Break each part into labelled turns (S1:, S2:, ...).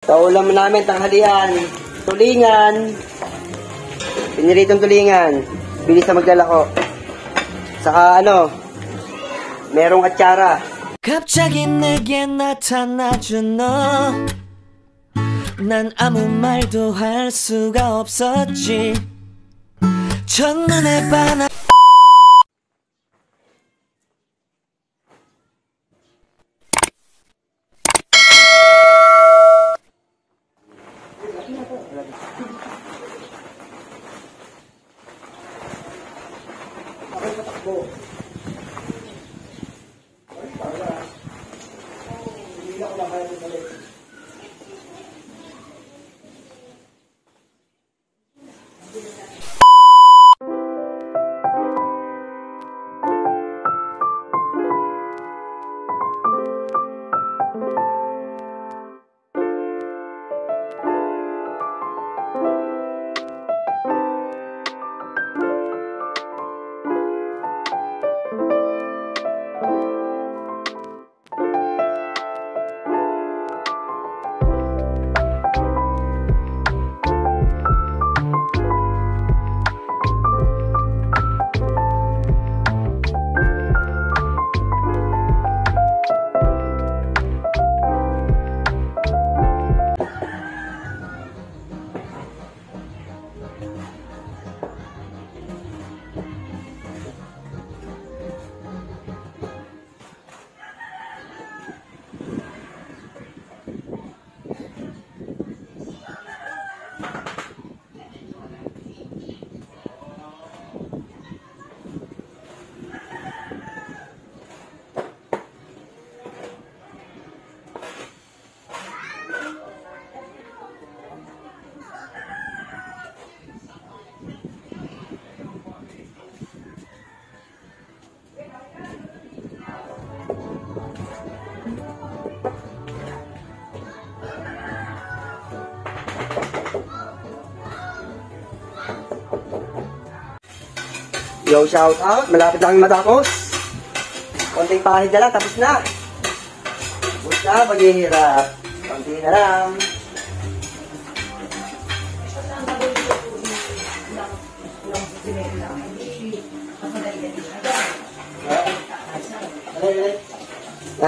S1: Paulam namin tanghalian, tulingan. Piniritong tulingan. Bilis na maglalako. Saka merong atsara.
S2: 갑자기 내게 나타나준 너. 난 아무 말도 할 수가 없었지. 첫눈에 반한
S1: Yo, shout out. Malapit lang matapos. Konting pahid na lang, tapos na. Tapos na, paghihirap. Konti na lang.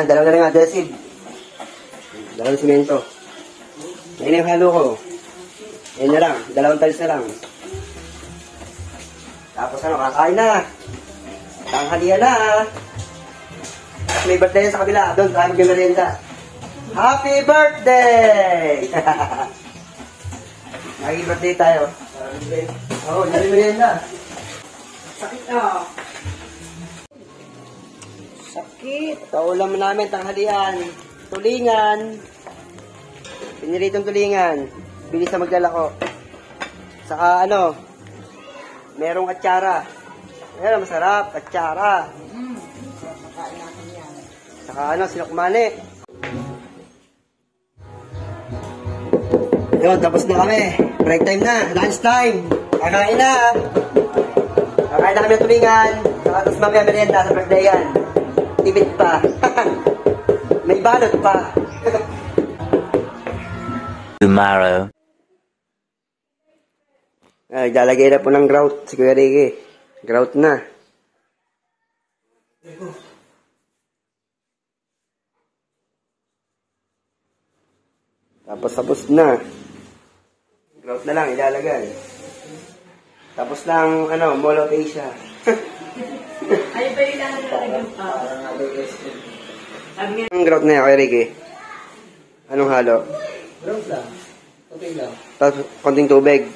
S1: Dalawa na lang adhesive. Dalawang simento. Yan yung halo ko. Yan na lang. Dalawang tiles na lang. Tapos kakain na. Tanghalian na. May birthday sa kabila. Doon, tayo mag-merienda. Happy birthday! Happy birthday tayo. Oo, nari merienda. Sakit na. Sakit. Paulam namin tanghalian, tulingan. Piniritong tulingan. Bilis na maglalako. Saka merong atsara. Ayan, masarap. Atsara. Saka sinukmani. Yun, tapos na kami. Break time na. Lunch time. Kakain na. Kakain na kami ng tulingan. Saka tapos mamaya merienda sa birthday yan. Tibit pa. May balot pa.
S2: Tomorrow.
S1: Naglalagay na po ng grout si Kuya Ricky. Grout na. Tapos na. Grout na lang ilalagay. Tapos lang, Mall of Asia.
S3: Ay, ba yung ilalagay?
S1: Ang grout na yan, Kuya Ricky. Anong halo?
S4: Grout lang. Okay lang.
S1: Tapos konting tubig.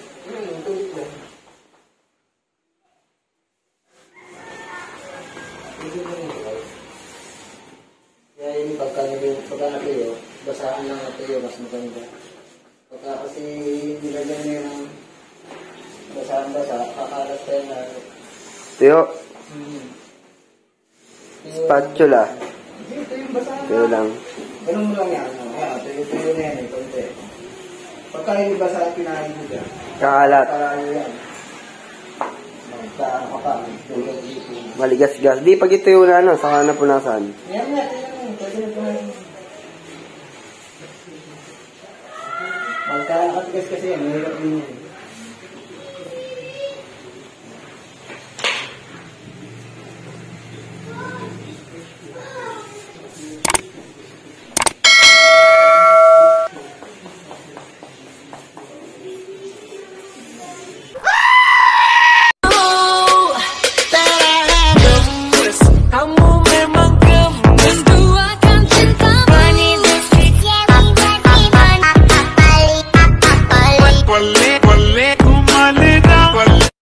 S4: Kaya yung pagka natuyo, basaan lang natuyo, mas maganda. Pagka kasi nilagyan mo yung basaan-basa, kakalat tayo na.
S1: Tuyo. Spatula.
S4: Ito yung basaan
S1: Tuyo lang.
S4: Ganun mo lang yan. Tuyo na yan, konti. Pagka yung basaan, pinahin mo dyan.
S1: Kakalat.
S4: Kakalat yan.
S1: Maligas-gas. Di pag ito yung saka na punasan.
S4: Yan na, pwede na punasan. Magkakatigas kasi yan, mahirap din yan.